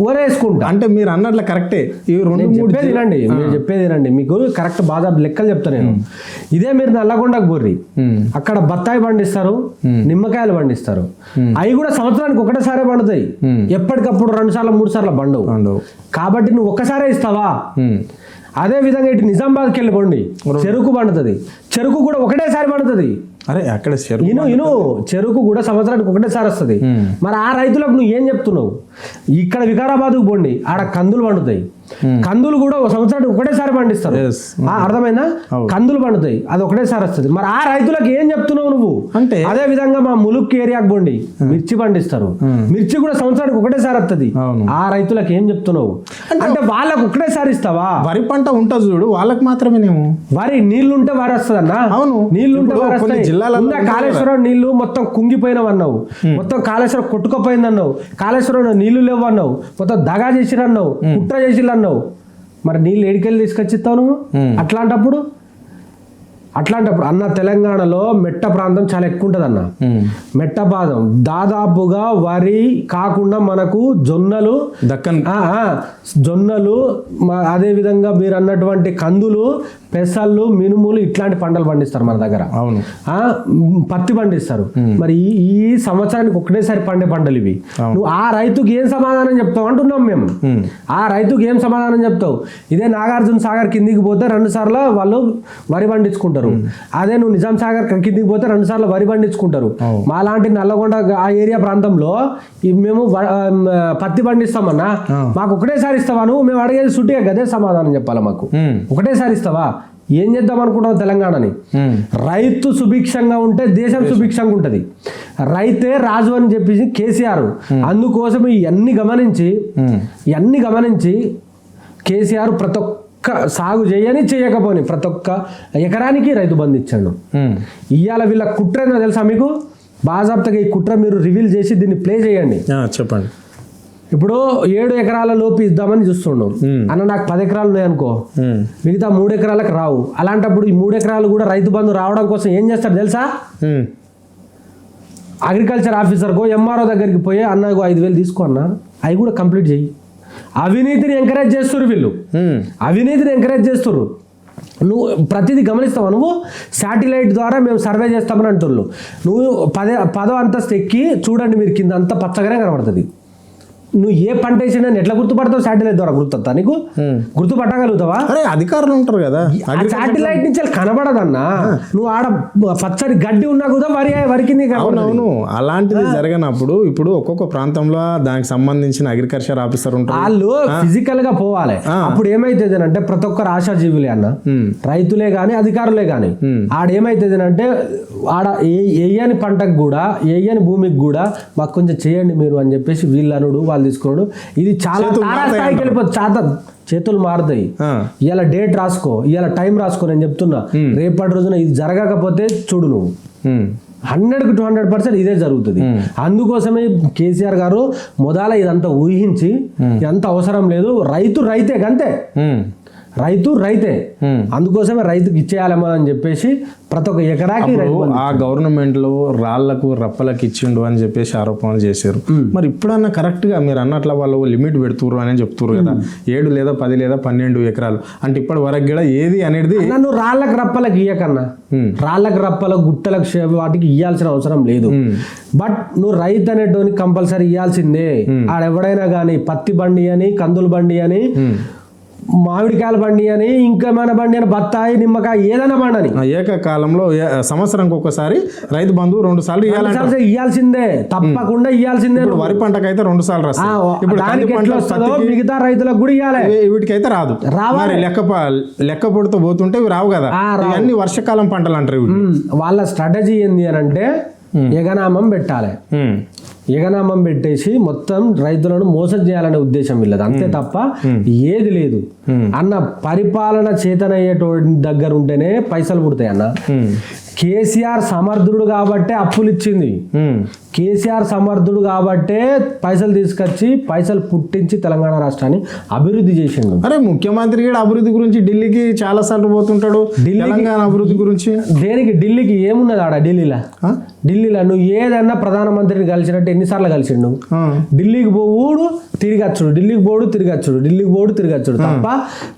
Speaker 2: ఊరేసుకుంటా.
Speaker 1: అంటే మీరు అన్నట్లు కరెక్టే.
Speaker 2: మీరు చెప్పేది మీకు కరెక్ట్ బాగా లెక్కలు చెప్తా నేను. ఇదే మీరు నల్లగొండకు బొర్రి, అక్కడ బత్తాయి పండిస్తారు, నిమ్మకాయలు పండిస్తారు. అవి కూడా సంవత్సరానికి ఒకటేసారి పండుతాయి. ఎప్పటికప్పుడు 2 సార్లు 3 సార్లు పండవు. కాబట్టి నువ్వు ఒక్కసారే ఇస్తావా? అదే విధంగా ఇటు నిజామాబాద్కి వెళ్ళి పండి చెరుకు పండుతుంది. చెరుకు కూడా ఒకటేసారి పండుతుంది.
Speaker 1: అరే అక్కడ
Speaker 2: చెరుకు కూడా సంవత్సరానికి ఒకటేసారి వస్తుంది. మరి ఆ రైతులకు నువ్వు ఏం చెప్తున్నావు? ఇక్కడ వికారాబాద్కు పోండి, ఆడ కందులు పండుతాయి. కందులు కూడా సంవత్సరానికి ఒకటేసారి పండిస్తారు. అర్థమైందా? కందులు పండుతాయి, అది ఒకటేసారి వస్తుంది. మరి ఆ రైతులకు ఏం చెప్తున్నావు నువ్వు? అంటే అదే విధంగా మా ములుక్ ఏరియాకు పోండి, మిర్చి పండిస్తారు. మిర్చి కూడా సంవత్సరానికి ఒకటేసారి వస్తుంది. ఆ రైతులకు ఏం చెప్తున్నావు? అంటే వాళ్ళకు ఒకటేసారి ఇస్తావా?
Speaker 1: వరి పంట ఉంటుంది చూడు, వాళ్ళకి మాత్రమేనేమో.
Speaker 2: వరి నీళ్లుంటే వరి వస్తుంది అన్న. అవును, నీళ్లుంటే వరి వస్తాయి. కాళేశ్వరం నీళ్లు మొత్తం కుంగిపోయినవన్నావు, మొత్తం కాళేశ్వరం కొట్టుకుపోయింది అన్నావు, కాళేశ్వరం నీళ్లు లేవు అన్నావు, మొత్తం దగా చేసిరన్నావు, కుట్ర చేసిరన్నావు. మరి నీళ్ళు ఏడికెళ్ళి తీసుకొచ్చిస్తావు నువ్వు? అట్లాంటప్పుడు అన్న తెలంగాణలో మెట్ట ప్రాంతం చాలా ఎక్కువ ఉంటుంది అన్న. మెట్ట ప్రాంతం దాదాపుగా వరి కాకుండా మనకు జొన్నలు, అదే విధంగా మీరు అన్నటువంటి కందులు, పెసళ్ళు, మినుములు ఇట్లాంటి పంటలు పండిస్తారు మన దగ్గర. అవును, పత్తి పండిస్తారు. మరి ఈ సంవత్సరానికి ఒకటేసారి పండే పంటలు ఇవి. నువ్వు ఆ రైతుకి ఏం సమాధానం చెప్తావు అంటున్నాం మేము. ఆ రైతుకి ఏం సమాధానం చెప్తావు? ఇదే నాగార్జున సాగర్ కిందికి పోతే 2 సార్లు వాళ్ళు వరి పండించుకుంటారు. అదే నువ్వు నిజాం సాగర్ కిందికి పోతే 2 సార్లు వరి పండించుకుంటారు. మాలాంటి నల్లగొండ ఆ ఏరియా ప్రాంతంలో మేము పత్తి పండిస్తామన్నా, మాకు ఒకటేసారి ఇస్తావా నువ్వు? మేము అడిగేది సుట్టిగా గదే సమాధానం చెప్పాలా మాకు. ఒకటేసారి ఇస్తావా? ఏం చేద్దాం అనుకుంటావు తెలంగాణని? రైతు సుభిక్షంగా ఉంటే దేశం సుభిక్షంగా ఉంటది. రైతే రాజు అని చెప్పేసి కేసీఆర్ అందుకోసం ఇవన్నీ గమనించి కేసీఆర్ ప్రతి ఒక్క సాగు చేయకపోని ప్రతి ఒక్క ఎకరానికి రైతు బంధు ఇచ్చాడు. ఇవాళ వీళ్ళ కుట్ర ఏందో తెలుసా మీకు? బాజాబ్తాగా ఈ కుట్ర మీరు రివీల్ చేసి దీన్ని ప్లే చేయండి.
Speaker 1: చెప్పండి.
Speaker 2: ఇప్పుడు 7 ఎకరాల లోపు ఇద్దామని చూస్తున్నాం అన్న. నాకు 10 ఎకరాలు ఉన్నాయనుకో, మిగతా 3 ఎకరాలకు రావు. అలాంటప్పుడు ఈ 3 ఎకరాలు కూడా రైతు బంధు రావడం కోసం ఏం చేస్తాడు తెలుసా? అగ్రికల్చర్ ఆఫీసర్కో ఎంఆర్ఓ దగ్గరికి పోయి అన్న 5,000 తీసుకో అన్న, అవి కూడా కంప్లీట్ చేయి. అవినీతిని ఎంకరేజ్ చేస్తున్నారు వీళ్ళు, అవినీతిని ఎంకరేజ్ చేస్తున్నారు. నువ్వు ప్రతిదీ గమనిస్తావా? నువ్వు శాటిలైట్ ద్వారా మేము సర్వే చేస్తామని అంటున్నారు. నువ్వు 10వ అంతస్తు ఎక్కి చూడండి, మీరు కింద అంతా పచ్చగానే కనబడుతుంది. నువ్వు ఏ పంట వేసినా ఎట్లా గుర్తుపడతావు? శాటిలైట్ ద్వారా గుర్తుపడతా? నీకు గుర్తుపట్టగలుగుతావా?
Speaker 1: అధికారులు ఉంటారు కదా,
Speaker 2: శాటిలైట్ నుంచి కనబడదన్నా. నువ్వు ఆడ పచ్చడి గడ్డి ఉన్నా కూడా వరికి.
Speaker 1: అవునవును, అలాంటిది జరగనప్పుడు ఇప్పుడు ఒక్కొక్క ప్రాంతంలో దానికి సంబంధించిన అగ్రికల్చర్ ఆఫీసర్ ఉంటారు,
Speaker 2: వాళ్ళు ఫిజికల్ గా పోవాలి. అప్పుడు ఏమైతుంది అంటే ప్రతి ఒక్కరు ఆశాజీవులే అన్న, రైతులే గాని అధికారులే గాని. ఆడేమైతుంది అంటే ఆడ వేయని పంటకు కూడా, వేయని భూమికి కూడా మాకు కొంచెం చేయండి మీరు అని చెప్పేసి వీళ్ళనుడు వాళ్ళు తీసుకోడు. ఇది చాలా తారాస్థాయికి వెళ్ళిపోతుంది. చేతులు మారుతాయి. ఇలా డేట్ రాసుకో, ఇలా టైం రాసుకో. నేను చెప్తున్నా, రేపటి రోజున ఇది జరగకపోతే చూడు నువ్వు 100% ఇదే జరుగుతుంది. అందుకోసమే కేసీఆర్ గారు మొదల ఇదంతా ఊహించి ఎంత అవసరం లేదు, రైతు రైతే అంతే, రైతు రైతే, అందుకోసమే రైతుకి ఇచ్చేయాలమ్మా అని చెప్పేసి ప్రతి ఒక్క ఎకరాకి
Speaker 1: ఆ గవర్నమెంట్ లో రాళ్లకు రప్పలకు ఇచ్చిండు అని చెప్పేసి ఆరోపణలు చేశారు. మరి ఇప్పుడన్నా కరెక్ట్ గా మీరు అన్నట్ల వాళ్ళు లిమిట్ పెడుతున్నారు అని చెప్తున్నారు కదా, 7 లేదా 10 లేదా 12 ఎకరాలు అంటే ఇప్పటి వరకు కూడా ఏది అనేది
Speaker 2: నన్ను రాళ్లకు రప్పలకు ఇయ్యకన్నా, రాళ్లకు రప్పలకు గుట్టలకు వాటికి ఇయ్యాల్సిన అవసరం లేదు. బట్ నువ్వు రైతు అనేటోని కంపల్సరీ ఇయ్యాల్సిందే. ఆడెవడైనా కానీ పత్తి బండి అని, కందులు బండి అని మామిడికాయల బండి అని ఇంకేమైనా బండి అని బత్తాయి నిమ్మకాయ ఏదైనా బండి అని
Speaker 1: ఏకకాలంలో సంవత్సరానికి ఒక్కసారి రైతు బంధు 2 సార్లు
Speaker 2: ఇవ్వాల్సిందే, తప్పకుండా ఇవ్వాల్సిందే.
Speaker 1: ఇప్పుడు వరి పంటకైతే 2 సార్లు రాస్తాయి. ఇప్పుడు
Speaker 2: దానికి ఎట్లా వస్తుందో మిగతా రైతులకు కూడా ఇవ్వాలి.
Speaker 1: వీటికైతే రాదు.
Speaker 2: రావాలి.
Speaker 1: లెక్క పొడితో పోతుంటే ఇవి రావు కదా. ఇవన్నీ వర్షాకాలం పంటలు అంటారు.
Speaker 2: వాళ్ళ స్ట్రాటజీ ఏంది అని అంటే ఎగనామం పెట్టాలి. ఎగనామం పెట్టేసి మొత్తం రైతులను మోసం చేయాలనే ఉద్దేశం వీళ్ళది, అంతే తప్ప ఏది లేదు అన్న. పరిపాలన చేతనయ్యేటువంటి దగ్గర ఉంటేనే పైసలు పుడతాయి అన్న. కేసీఆర్ సమర్థుడు కాబట్టే అప్పులు ఇచ్చింది. కేసీఆర్ సమర్థుడు కాబట్టే పైసలు తీసుకొచ్చి పైసలు పుట్టించి తెలంగాణ రాష్ట్రాన్ని అభివృద్ధి చేసిండు.
Speaker 1: అరే ముఖ్యమంత్రి కూడా అభివృద్ధి గురించి ఢిల్లీకి చాలా సార్లు పోతుంటాడు. తెలంగాణ అభివృద్ధి గురించి
Speaker 2: దేనికి? ఢిల్లీకి ఏమున్నది ఆడ? ఢిల్లీలో నువ్వు ఏదన్నా ప్రధానమంత్రిని కలిసినట్టు ఎన్నిసార్లు కలిసిండు? ఢిల్లీకి పోవుడు తిరిగి వచ్చుడు, ఢిల్లీకి పోడు తిరిగి వచ్చుడు, ఢిల్లీకి పోడు తిరిగి వచ్చుడు తప్ప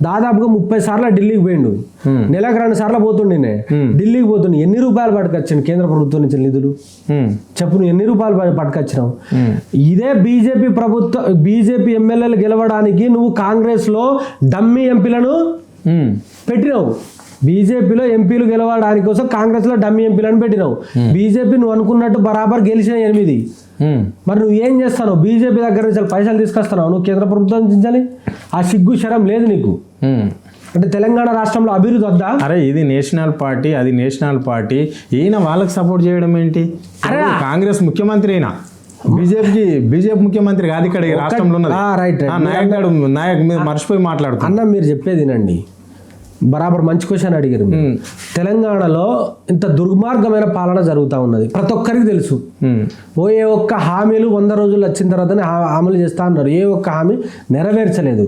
Speaker 2: దాదాపుగా 30 సార్లు ఢిల్లీకి పోయిండు. నెలకు 2 సార్లు పోతుండే ఢిల్లీకి పోతుండే. ఎన్ని రూపాయలు పట్టుకొచ్చిండు కేంద్ర ప్రభుత్వం నుంచి నిధులు? చెప్పు, నువ్వు ఎన్ని రూపాయలు పట్టుకొచ్చినావు? ఇదే బీజేపీ ప్రభుత్వం, బీజేపీ ఎమ్మెల్యేలు గెలవడానికి నువ్వు కాంగ్రెస్ లో డమ్మీ ఎంపీలను పెట్టినావు. బీజేపీలో ఎంపీలు గెలవడానికి కోసం కాంగ్రెస్ లో డమ్మీ ఎంపీలను పెట్టినావు. బీజేపీ నువ్వు అనుకున్నట్టు బరాబర్ గెలిచిన 8. మరి నువ్వు ఏం చేస్తావు? బీజేపీ దగ్గర నుంచి పైసలు తీసుకొస్తున్నావు నువ్వు కేంద్ర ప్రభుత్వం నుంచి. ఆ సిగ్గు శరం లేదు నీకు. అంటే తెలంగాణ రాష్ట్రంలో అభివృద్ధి వద్దా?
Speaker 1: అరే ఇది నేషనల్ పార్టీ, అది నేషనల్ పార్టీ. ఈయన వాళ్ళకి సపోర్ట్ చేయడం ఏంటి? అరే కాంగ్రెస్ ముఖ్యమంత్రి అయినా బీజేపీ ముఖ్యమంత్రి కాదు ఇక్కడ రాష్ట్రంలో ఉన్నది. నాయక్ మీరు మర్చిపోయి మాట్లాడుతున్నా
Speaker 2: అన్న. మీరు చెప్పేది వినండి, బరాబర్ మంచి క్వశ్చన్ అడిగారు. తెలంగాణలో ఇంత దుర్మార్గమైన పాలన జరుగుతూ ఉన్నది, ప్రతి ఒక్కరికి తెలుసు. ఏ ఒక్క హామీలు 100 రోజులు వచ్చిన తర్వాతనే అమలు చేస్తా అన్నారు. ఏ ఒక్క హామీ నెరవేర్చలేదు.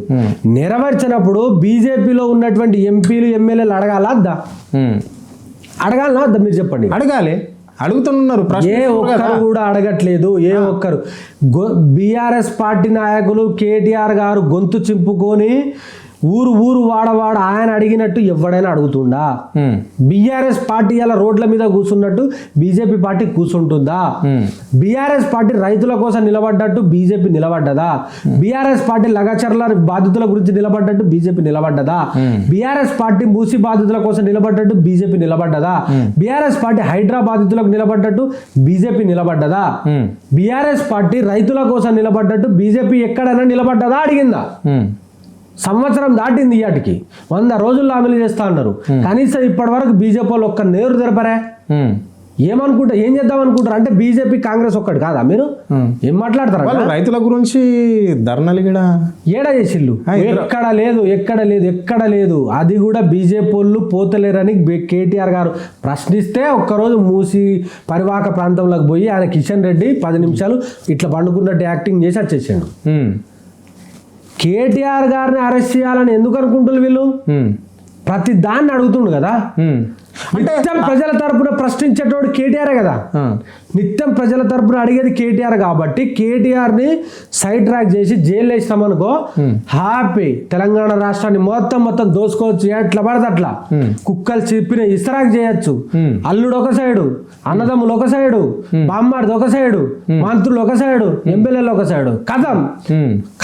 Speaker 2: నెరవేర్చినప్పుడు బీజేపీలో ఉన్నటువంటి ఎంపీలు ఎమ్మెల్యేలు అడగాలా వద్దా? అడగాలనా వద్దా? మీరు చెప్పండి.
Speaker 1: అడగాలి, అడుగుతున్నారు.
Speaker 2: ఏ ఒక్కరు కూడా అడగట్లేదు. ఏ ఒక్కరు. బీఆర్ఎస్ పార్టీ నాయకులు కేటీఆర్ గారు గొంతు చింపుకొని ఊరు వాడవాడ ఆయన అడిగినట్టు ఎవడైనా అడుగుతుండా? బీఆర్ఎస్ పార్టీ అలా రోడ్ల మీద కూర్చున్నట్టు బీజేపీ పార్టీ కూర్చుంటుందా? బీఆర్ఎస్ పార్టీ రైతుల కోసం నిలబడ్డట్టు బీజేపీ నిలబడ్డదా? బీఆర్ఎస్ పార్టీ లగచర్ల బాధితుల గురించి నిలబడ్డట్టు బీజేపీ నిలబడ్డదా? బీఆర్ఎస్ పార్టీ మూసి బాధితుల కోసం నిలబడ్డట్టు బీజేపీ నిలబడ్డదా? బీఆర్ఎస్ పార్టీ హైడ్రా బాధితులకు నిలబడ్డట్టు బీజేపీ నిలబడ్డదా? బీఆర్ఎస్ పార్టీ రైతుల కోసం నిలబడ్డట్టు బీజేపీ ఎక్కడైనా నిలబడ్డదా అడిగిందా? సంవత్సరం దాటింది. ఇయాటికి 100 రోజుల్లో అమలు చేస్తా అన్నారు. కనీసం ఇప్పటి వరకు బీజేపీ వాళ్ళు ఒక్క నేరు తెరపరే. ఏమనుకుంటా, ఏం చేద్దాం అనుకుంటారు? అంటే బీజేపీ కాంగ్రెస్ ఒక్కటి కాదా? మీరు ఏం మాట్లాడతారు?
Speaker 1: రైతుల గురించి ధర్నాలు కూడా
Speaker 2: ఏడా చేసిళ్ళు? ఎక్కడ లేదు. అది కూడా బీజేపీ వాళ్ళు పోతలేరని కేటీఆర్ గారు ప్రశ్నిస్తే ఒక్కరోజు మూసి పరివాహక ప్రాంతంలోకి పోయి ఆయన కిషన్ రెడ్డి 10 నిమిషాలు ఇట్లా పండుకున్నట్టు యాక్టింగ్ చేసి వచ్చేసాడు. కేటీఆర్ గారిని అరెస్ట్ చేయాలని ఎందుకు అనుకుంటున్నారు వీళ్ళు? ప్రతి దాన్ని అడుగుతుండు కదా. నిత్యం ప్రజల తరపున ప్రశ్నించేటోడు కేటీఆర్ కదా. నిత్యం ప్రజల తరపున అడిగేది కేటీఆర్ కాబట్టి కేటీఆర్ ని సైడ్ ట్రాక్ చేసి జైలు వేస్తామనుకో హ్యాపీ. తెలంగాణ రాష్ట్రాన్ని మొత్తం దోసుకోవచ్చు. ఎట్లా పడదు అట్లా. కుక్కలు చెప్పిన ఇస్రాక్ చేయొచ్చు. అల్లుడు ఒక సైడు, అన్నదమ్ములు ఒక సైడు, బామ్మాడిది ఒక సైడు, మంత్రులు ఒక సైడు, ఎమ్మెల్యేలు ఒక సైడు.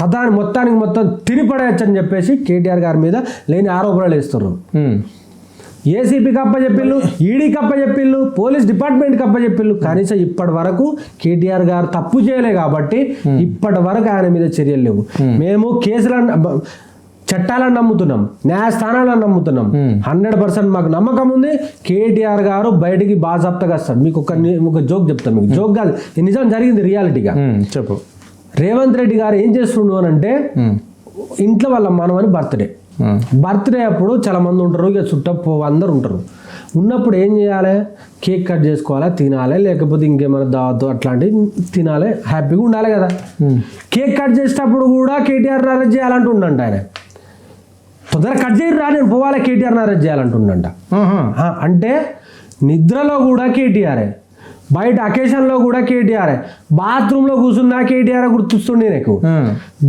Speaker 2: కథాన్ని మొత్తం తినిపడేయచ్చు అని చెప్పేసి కేటీఆర్ గారి మీద లేని ఆరోపణలు వేస్తున్నారు. ఏసీపీకి అప్పచెప్పిళ్ళు, ఈడీకి అప్పచెప్పిళ్ళు, పోలీస్ డిపార్ట్మెంట్కి అప్పచెప్పిళ్ళు. కనీసం ఇప్పటి వరకు కేటీఆర్ గారు తప్పు చేయలే కాబట్టి ఇప్పటి వరకు ఆయన మీద చర్యలు లేవు. మేము కేసులను చట్టాలను నమ్ముతున్నాం, న్యాయస్థానాలను నమ్ముతున్నాం. 100% మాకు నమ్మకం ఉంది. కేటీఆర్ గారు బయటికి బాజాప్తగా వస్తాడు. మీకు ఒక జోక్ చెప్తాను. మీకు జోక్ కాదు, నిజం జరిగింది రియాలిటీగా.
Speaker 1: చెప్పు.
Speaker 2: రేవంత్ రెడ్డి గారు ఏం చేస్తుండు అని అంటే, ఇంట్లో వాళ్ళ మనవని బర్త్డే అప్పుడు చాలా మంది ఉంటారు, ఇక చుట్టూ అందరు ఉంటారు. ఉన్నప్పుడు ఏం చేయాలి? కేక్ కట్ చేసుకోవాలి, తినాలి, లేకపోతే ఇంకేమైనా దావతో అట్లాంటివి తినాలి, హ్యాపీగా ఉండాలి కదా. కేక్ కట్ చేసేటప్పుడు కూడా కేటీఆర్ అరెస్ట్ చేయాలంటుండంట ఆయన. తొందరగా కట్ చేయరా, నేను పోవాలి, కేటీఆర్ అరెస్ట్ చేయాలంటుండంట. అంటే నిద్రలో కూడా కేటీఆరే, బయట అకేషన్లో కూడా కేటీఆర్, బాత్రూంలో కూర్చున్నా కేటీఆర్ గుర్తుస్తుండే నాకు.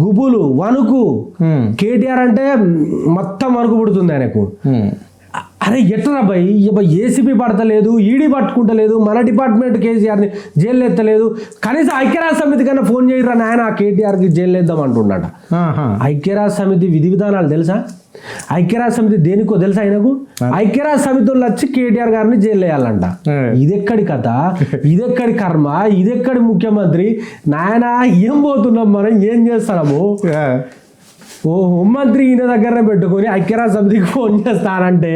Speaker 2: గుబులు వణుకు. కేటీఆర్ అంటే మొత్తం వణుకు పుడుతుంది ఆయనకు. అరే ఎట్లా భయ్ ఏసీబీ పడతలేదు, ఈడీ పట్టుకుంటలేదు, మన డిపార్ట్మెంట్ కేసీఆర్ని జైలు ఎత్తలేదు, కనీసం ఐక్యరాజ్య సమితి కన్నా ఫోన్ చేయరా నాయన కేటీఆర్కి జైలు వేద్దాం అంటున్నాడు. ఐక్యరాజ్య సమితి విధి విధానాలు తెలుసా? ఐక్యరాజ్య సమితి దేనికో తెలుసా ఆయనకు? ఐక్యరాజ్య సమితి వాళ్ళు వచ్చి కేటీఆర్ గారిని జైలు వేయాలంట. ఇదెక్కడి కథ, ఇదెక్కడి కర్మ, ఇదెక్కడి ముఖ్యమంత్రి నాయన? ఏం పోతున్నాం మనం, ఏం చేస్తున్నాము? ఓ హోంమంత్రి ఈయన దగ్గరనే పెట్టుకొని ఐక్యరాజ్య సమితికి ఫోన్ చేస్తానంటే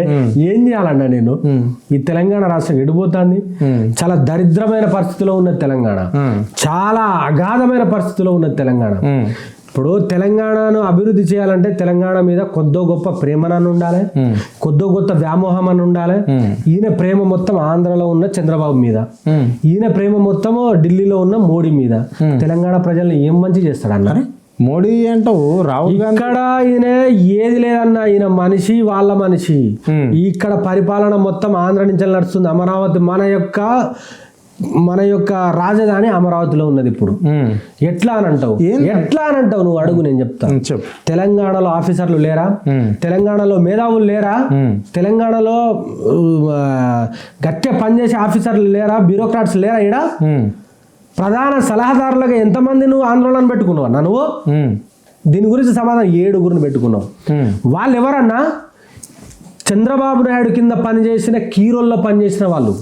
Speaker 2: ఏం చేయాలన్నా నేను? ఈ తెలంగాణ రాష్ట్రం ఎడిపోతుంది. చాలా దరిద్రమైన పరిస్థితిలో ఉన్నది తెలంగాణ, చాలా అగాధమైన పరిస్థితిలో ఉన్నది తెలంగాణ. ఇప్పుడు తెలంగాణను అభివృద్ధి చేయాలంటే తెలంగాణ మీద కొద్దో గొప్ప ప్రేమనని ఉండాలి, కొద్దో గొప్ప వ్యామోహం అని ఉండాలి. ఈయన ప్రేమ మొత్తం ఆంధ్రలో ఉన్న చంద్రబాబు మీద, ఈయన ప్రేమ మొత్తం ఢిల్లీలో ఉన్న మోడీ మీద. తెలంగాణ ప్రజల్ని ఏం మంచి చేస్తాడన్నారు
Speaker 1: మోడీ అంటావు? రాహుల్ గాంధీ
Speaker 2: ఇక్కడ ఈయన ఏది లేదన్నా, ఈయన మనిషి వాళ్ళ మనిషి. ఇక్కడ పరిపాలన మొత్తం ఆంధ్ర నుంచి నడుస్తుంది. అమరావతి మన యొక్క రాజధాని అమరావతిలో ఉన్నది ఇప్పుడు. ఎట్లా అని అంటావు? నువ్వు అడుగు, నేను చెప్తాను. తెలంగాణలో ఆఫీసర్లు లేరా? తెలంగాణలో మేధావులు లేరా? తెలంగాణలో గట్టిగా పనిచేసే ఆఫీసర్లు లేరా? బ్యూరోక్రాట్స్ లేరా? ఈడ ప్రధాన సలహాదారులుగా ఎంతమంది నువ్వు ఆందోళన పెట్టుకున్నావు అన్న? నువ్వు దీని గురించి సమాధానం 7 పెట్టుకున్నావు. వాళ్ళు ఎవరన్నా? చంద్రబాబు నాయుడు కింద పనిచేసిన కీరోల్లో పనిచేసిన వాళ్ళు.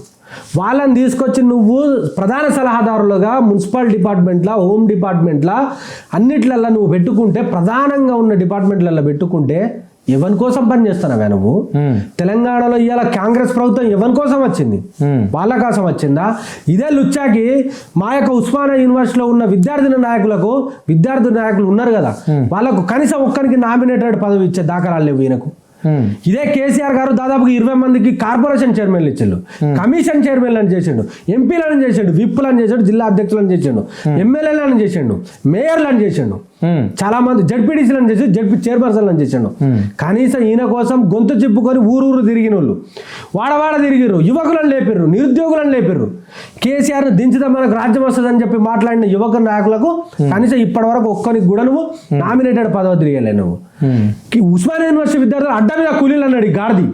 Speaker 2: వాళ్ళని తీసుకొచ్చి నువ్వు ప్రధాన సలహాదారులుగా మున్సిపల్ డిపార్ట్మెంట్లా, హోమ్ డిపార్ట్మెంట్లా, అన్నిట్లల్లో నువ్వు పెట్టుకుంటే, ప్రధానంగా ఉన్న డిపార్ట్మెంట్లలో పెట్టుకుంటే ఎవరి కోసం పనిచేస్తున్నావా నువ్వు? తెలంగాణలో ఇవాళ కాంగ్రెస్ ప్రభుత్వం ఎవరి కోసం వచ్చింది? వాళ్ళ కోసం వచ్చిందా? ఇదే లుచ్చాకి మా యొక్క ఉస్మానియా యూనివర్సిటీలో ఉన్న విద్యార్థి నాయకులు ఉన్నారు కదా, వాళ్ళకు కనీసం ఒక్కరికి నామినేటెడ్ పదవి ఇచ్చే దాఖలాలు లేవు ఈయనకు. ఇదే కేసీఆర్ గారు దాదాపుగా 20 మందికి కార్పొరేషన్ చైర్మన్లు ఇచ్చిండు, కమిషన్ చైర్మన్లను చేసిండు, ఎంపీలను చేసిండు, విప్పులను చేసిండు, జిల్లా అధ్యక్షులను చేసిండు, ఎమ్మెల్యేలను చేసిండు, మేయర్లను చేసిండు, చాలా మంది జడ్పీడీసీలను చేసి జడ్పీ చైర్పర్సన్లను చేసిండు. కనీసం ఈయన కోసం గొంతు చిప్పుకొని ఊరూరు తిరిగిన వాళ్ళు, వాడవాడ తిరిగిర్రు, యువకులను లేపిర్రు, నిరుద్యోగులను లేపిర్రు. కేసీఆర్ను దించితే మనకు రాజ్యం వస్తుందని చెప్పి మాట్లాడిన యువక నాయకులకు కనీసం ఇప్పటి వరకు ఒక్కరికి కూడా నువ్వు నామినేటెడ్ పదవి తిరిగలే. నువ్వు ఉస్మానియా యూనివర్సిటీ విద్యార్థులు అడ్డ మీద కూలీలు అన్నాడు ఈ గాడిది.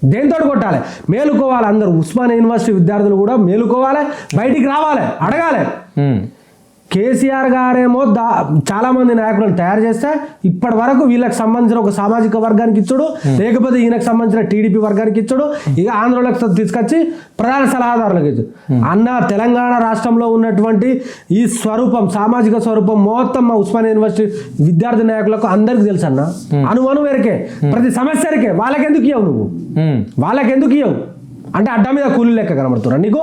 Speaker 2: దేంతో కొట్టాలి? మేలుకోవాలి అందరూ. ఉస్మానియా యూనివర్సిటీ విద్యార్థులు కూడా మేలుకోవాలి, బయటికి రావాలి, అడగాలి. కేసీఆర్ గారేమో చాలా మంది నాయకులను తయారు చేస్తే ఇప్పటి వరకు వీళ్ళకి సంబంధించిన ఒక సామాజిక వర్గానికి ఇచ్చాడు, లేకపోతే ఈయనకు సంబంధించిన టీడీపీ వర్గానికి ఇచ్చాడు, ఇక ఆంధ్రలోకి తీసుకొచ్చి ప్రధాన సలహాదారులకు ఇచ్చాడు. అన్న తెలంగాణ రాష్ట్రంలో ఉన్నటువంటి ఈ స్వరూపం, సామాజిక స్వరూపం మొత్తం మా ఉస్మానియా యూనివర్సిటీ విద్యార్థి నాయకులకు అందరికి తెలుసు అన్న. అనువెరకే ప్రతి సమస్యకే వాళ్ళకెందుకు ఇవ్వవు? నువ్వు వాళ్ళకెందుకు ఇవ్వవు అంటే అడ్డా మీద కూలీలు లెక్క కనబడుతున్నా నీకు?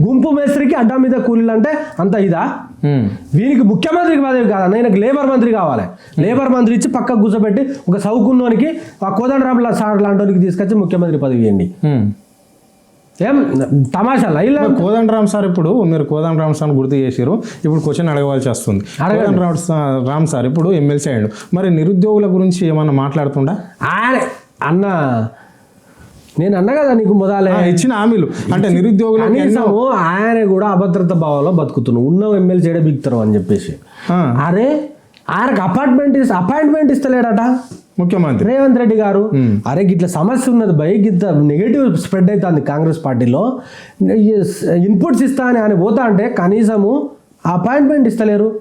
Speaker 2: గుంపు మేస్త్రికి అడ్డా మీద కూలీలు అంటే అంత ఇదా? వీనికి ముఖ్యమంత్రికి పదవి కాదన్న, ఈయనకు లేబర్ మంత్రి కావాలి. లేబర్ మంత్రి ఇచ్చి పక్కకు కూర్చోబెట్టి ఒక చౌకున్నోనికి, ఆ కోదండరామ్ సార్ లాంటి తీసుకొచ్చి ముఖ్యమంత్రి పదవి ఇవ్వండి. ఏం తమాషాలా? ఇలా
Speaker 1: కోదండరామ్ సార్, ఇప్పుడు మీరు కోదండరామ్ సార్ గుర్తు చేసారు, ఇప్పుడు క్వశ్చన్ అడగవలసి వస్తుంది. కోదండరామ్ సార్ ఇప్పుడు ఎమ్మెల్సీ అయ్యాడు, మరి నిరుద్యోగుల గురించి ఏమన్నా మాట్లాడుతుండా?
Speaker 2: అన్న నేను అన్నా కదా నీకు మొదలే
Speaker 1: ఇచ్చిన హామీలు అంటే నిరుద్యోగులు
Speaker 2: కనీసము ఆయన కూడా అభద్రత భావంలో బతుకుతున్నావు. ఉన్న ఎమ్మెల్సీ ఏడ బిగుతారు అని చెప్పేసి. అరే ఆయనకు అపాయింట్మెంట్ ఇస్తలేడట
Speaker 1: ముఖ్యమంత్రి
Speaker 2: రేవంత్ రెడ్డి గారు. అరే గిట్ల సమస్య ఉన్నది భయ్, గిట్ల నెగిటివ్ స్ప్రెడ్ అవుతుంది కాంగ్రెస్ పార్టీలో, ఇన్పుట్స్ ఇస్తా అని ఆయన పోతా అంటే కనీసము అపాయింట్మెంట్ ఇస్తలేరు.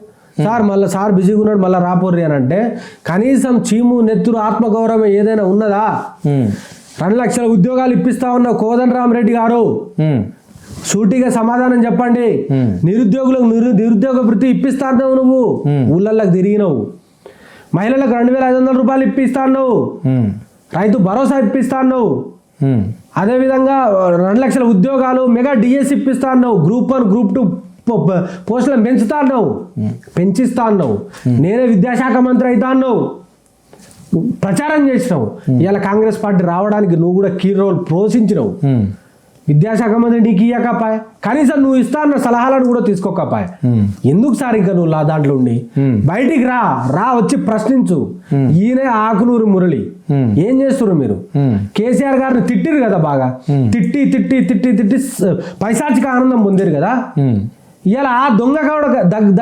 Speaker 2: సార్ మళ్ళీ సార్ బిజీగా ఉన్నాడు మళ్ళీ రాపోర్రి అని అంటే కనీసం చీము నెత్తురు ఆత్మగౌరవం ఏదైనా ఉన్నదా? 2 లక్షల ఉద్యోగాలు ఇప్పిస్తా ఉన్నావు కోదండరామ్ రెడ్డి గారు, సూటిగా సమాధానం చెప్పండి. నిరుద్యోగులకు నిరుద్యోగ వృత్తి ఇప్పిస్తా అన్నావు, నువ్వు ఊళ్ళకి తిరిగినావు. మహిళలకు 2,500 రూపాయలు ఇప్పిస్తా అన్నావు, రైతు భరోసా ఇప్పిస్తా అన్నావు. అదేవిధంగా 2 లక్షల ఉద్యోగాలు మెగా డిఎస్ ఇప్పిస్తా అన్నావు, గ్రూప్ 1 గ్రూప్ 2 పోస్టులను పెంచుతా అన్నావు, పెంచిస్తా అన్నావు. నేనే విద్యాశాఖ మంత్రి అవుతా అన్నావు, ప్రచారం చేసినావు. ఇలా కాంగ్రెస్ పార్టీ రావడానికి నువ్వు కూడా కీ రోల్ పోషించినావు. విద్యాశాఖ మంత్రి నీకు ఇయ్యకపాయ్, కనీసం నువ్వు ఇస్తా అన్న సలహాలను కూడా తీసుకోకపాయ్. ఎందుకు సార్ ఇంకా నువ్వు దాంట్లో ఉండి బయటికి రా వచ్చి ప్రశ్నించు. ఈయనే ఆకునూరు మురళి. ఏం చేస్తున్నారు మీరు? కేసీఆర్ గారిని తిట్టిరు కదా, బాగా తిట్టి తిట్టి తిట్టి తిట్టి పైశాచిక ఆనందం పొందారు కదా. ఇలా ఆ దొంగ కావడ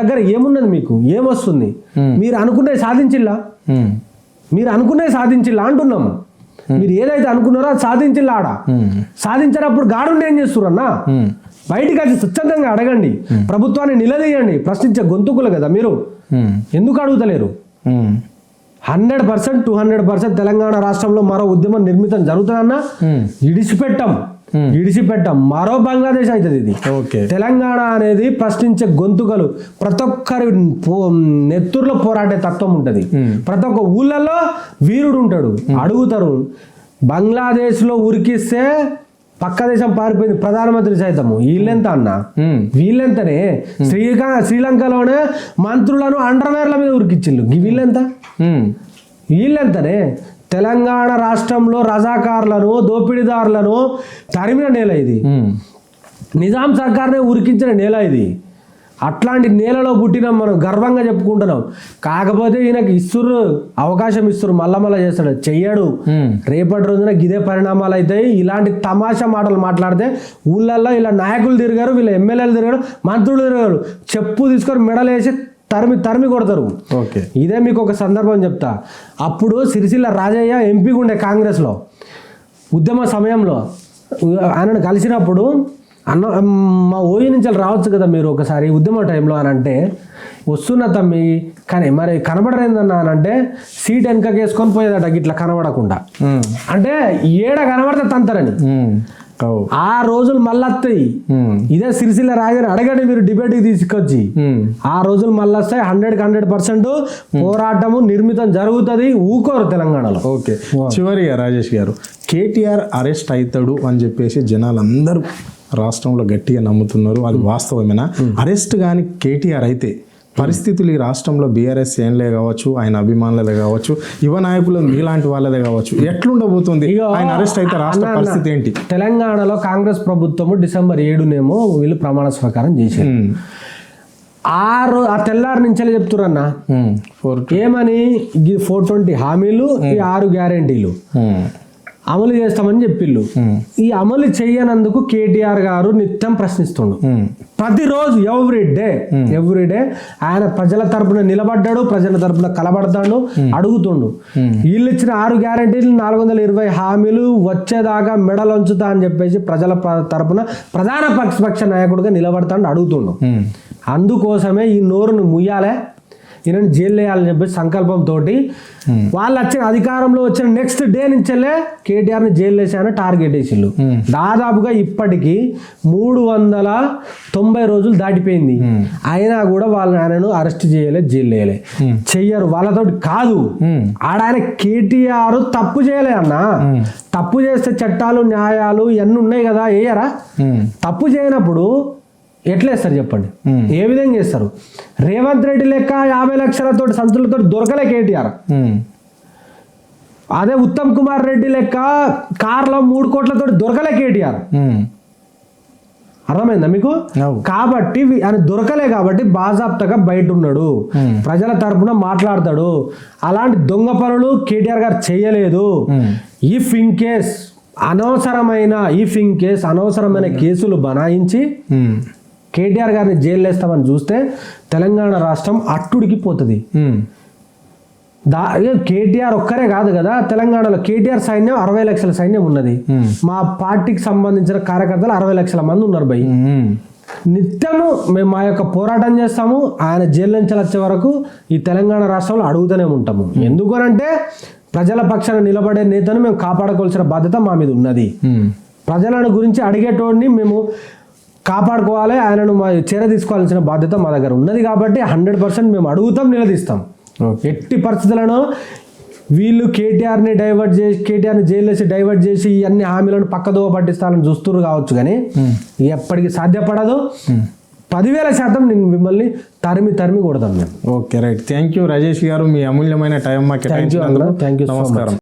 Speaker 2: దగ్గర ఏమున్నది? మీకు ఏమొస్తుంది? మీరు అనుకునే సాధించిల్లా అంటున్నాము. మీరు ఏదైతే అనుకున్నారో అది సాధించారు ఆడ. సాధించినప్పుడు గాడుండి ఏం చేస్తున్నారు అన్న? బయటికి వచ్చి స్వచ్ఛందంగా అడగండి, ప్రభుత్వాన్ని నిలదీయండి. ప్రశ్నించే గొంతుకులు కదా మీరు, ఎందుకు అడుగుతలేరు? 100% 200% తెలంగాణ రాష్ట్రంలో మరో ఉద్యమం నిర్మితం జరుగుతుందన్నా ఇడిచిపెట్టాం. మరో బంగ్లాదేశ్ అవుతుంది ఇది.
Speaker 1: ఓకే,
Speaker 2: తెలంగాణ అనేది ప్రశ్నించే గొంతుకలు ప్రతి ఒక్కరి నెత్తుర్లో పోరాడే తత్వం ఉంటుంది. ప్రతి ఒక్క ఊళ్ళల్లో వీరుడు ఉంటాడు, అడుగుతారు. బంగ్లాదేశ్లో ఉరికిస్తే పక్క దేశం పారిపోయింది ప్రధానమంత్రి సైతము. వీళ్ళెంత అన్న? వీళ్ళెంతనే? శ్రీలంకలోనే మంత్రులను అండర్వేర్ల మీద ఉరికిచ్చిళ్ళు. వీళ్ళెంతనే? తెలంగాణ రాష్ట్రంలో రజాకారులను, దోపిడీదారులను తరిమిన నేల ఇది. నిజాం సర్కార్నే ఉరికించిన నేల ఇది. అట్లాంటి నేలలో పుట్టినాం మనం, గర్వంగా చెప్పుకుంటున్నాం. కాకపోతే ఈయనకి అవకాశం ఇస్తున్నారు, మళ్ళా చేస్తాడు, చెయ్యడు. రేపటి రోజున గిదే పరిణామాలు అవుతాయి. ఇలాంటి తమాషా మాటలు మాట్లాడితే ఊళ్ళల్లో ఇలా నాయకులు తిరిగారు, వీళ్ళ ఎమ్మెల్యేలు తిరిగారు, మంత్రులు తిరిగారు, చెప్పు తీసుకొని మెడలేసి తరిమి కొడతారు.
Speaker 1: ఓకే,
Speaker 2: ఇదే మీకు ఒక సందర్భం చెప్తా. అప్పుడు సిరిసిల్ల రాజయ్య ఎంపీగా ఉండే కాంగ్రెస్లో, ఉద్యమ సమయంలో ఆయనను కలిసినప్పుడు, అన్న మా ఓయి నుంచి రావచ్చు కదా మీరు ఒకసారి ఉద్యమ టైంలో అని అంటే, వస్తున్నా తమ్మి కానీ మరి కనబడరేందన్నా అని అంటే, సీట్ వెనకకి వేసుకొని పోయేదట ఇట్లా కనబడకుండా. అంటే ఏడ కనబడితే తంతరని. ఆ రోజులు మళ్ళీ వస్తాయి. ఇదే సిరిసిల్ల రాజని అడగండి మీరు, డిబేట్కి తీసుకొచ్చి. ఆ రోజులు మళ్ళీ వస్తాయి. 100% పోరాటము నిర్మితం జరుగుతుంది. ఊకోరు తెలంగాణలో.
Speaker 1: ఓకే, చివరిగా రాజేష్ గారు, కేటీఆర్ అరెస్ట్ అవుతాడు అని చెప్పేసి జనాలందరూ రాష్ట్రంలో గట్టిగా నమ్ముతున్నారు. అది వాస్తవమేనా? అరెస్ట్ కానీ కేటీఆర్ అయితే పరిస్థితులు ఈ రాష్ట్రంలో బీఆర్ఎస్ శ్రేణులే కావచ్చు, ఆయన అభిమానులదే కావచ్చు, యువ నాయకులు మీలాంటి వాళ్ళదే కావచ్చు, ఎట్లుండబోతుంది ఆయన అరెస్ట్ అయితే రాష్ట్ర పరిస్థితి ఏంటి?
Speaker 2: తెలంగాణలో కాంగ్రెస్ ప్రభుత్వము December 7 వీళ్ళు ప్రమాణ స్వీకారం చేశారు. ఆ తెల్లారి నుంచే చెప్తురన్న ఏమని, 420 హామీలు, ఈ 6 గ్యారెంటీలు అమలు చేస్తామని చెప్పిళ్ళు. ఈ అమలు చేయనందుకు కేటీఆర్ గారు నిత్యం ప్రశ్నిస్తుండు. ప్రతిరోజు ఎవ్రీడే ఆయన ప్రజల తరపున నిలబడ్డాడు, ప్రజల తరపున కలబడతాడు, అడుగుతుండు. వీళ్ళు ఇచ్చిన 6 గ్యారెంటీలు, 420 హామీలు వచ్చేదాకా మెడలొంచుతా అని చెప్పేసి ప్రజల తరపున ప్రధాన పక్ష నాయకుడిగా నిలబడతాడు, అడుగుతుండు. అందుకోసమే ఈ నోరును ముయ్యాలే, ఈయనని జైలు వేయాలని చెప్పేసి సంకల్పంతో వాళ్ళు అధికారంలో వచ్చిన నెక్స్ట్ డే నుంచెల్లే కేటీఆర్ని జైలు వేసాయని టార్గెట్ వేసిళ్ళు. దాదాపుగా ఇప్పటికీ 390 రోజులు దాటిపోయింది. అయినా కూడా ఆయనను అరెస్ట్ చేయలే, జైలు వేయలే, చెయ్యరు. వాళ్ళతో కాదు, ఆయన కేటీఆర్ తప్పు చేయలే అన్న. తప్పు చేస్తే చట్టాలు, న్యాయాలు ఇవన్నీ ఉన్నాయి కదా, వేయరా? తప్పు చేయనప్పుడు ఎట్లా వేస్తారు చెప్పండి? ఏ విధంగా చేస్తారు? రేవంత్ రెడ్డి లెక్క 50 లక్షలతో సంచులతో దొరకలే కేటీఆర్. అదే ఉత్తమ్ కుమార్ రెడ్డి లెక్క కార్లో 3 కోట్లతో దొరకలే కేటీఆర్. అర్థమైందా మీకు? కాబట్టి ఆయన దొరకలే కాబట్టి బాజాప్తగా బయట ఉన్నాడు, ప్రజల తరపున మాట్లాడతాడు. అలాంటి దొంగ పనులు కేటీఆర్ గారు చేయలేదు. ఇఫ్ ఇన్ కేస్ అనవసరమైన కేసులు బనాయించి కేటీఆర్ గారిని జైలు వేస్తామని చూస్తే తెలంగాణ రాష్ట్రం అట్టుడికి పోతుంది. కేటీఆర్ ఒక్కరే కాదు కదా తెలంగాణలో. కేటీఆర్ సైన్యం 60 లక్షల సైన్యం ఉన్నది. మా పార్టీకి సంబంధించిన కార్యకర్తలు 60 లక్షల మంది ఉన్నారు భయ్. నిత్యము మేము మా యొక్క పోరాటం చేస్తాము. ఆయన జైలు నుంచి వచ్చే వరకు ఈ తెలంగాణ రాష్ట్రంలో అడుగుతూనే ఉంటాము. ఎందుకనంటే ప్రజల పక్షాన నిలబడే నేతను మేము కాపాడుకోవాల్సిన బాధ్యత మా మీద ఉన్నది. ప్రజలను గురించి అడిగేటోడిని మేము కాపాడుకోవాలి, ఆయనను మా చర్య తీసుకోవాల్సిన బాధ్యత మా దగ్గర ఉన్నది. కాబట్టి 100% మేము అడుగుతాం, నిలదీస్తాం. ఎట్టి పరిస్థితులను వీళ్ళు కేటీఆర్ని జైలు వేసి డైవర్ట్ చేసి అన్ని హామీలను పక్కదోవ పట్టిస్తారని చూస్తున్నారు కావచ్చు, కానీ ఎప్పటికీ సాధ్యపడదు. 10,000% నేను మిమ్మల్ని తరిమి కొడతాను మేము.
Speaker 1: Okay, right. Thank you Rajesh garu, మీ అమూల్యమైన టైం మాకు కేటాయించినందుకు.
Speaker 2: Thank you.
Speaker 1: నమస్కారం.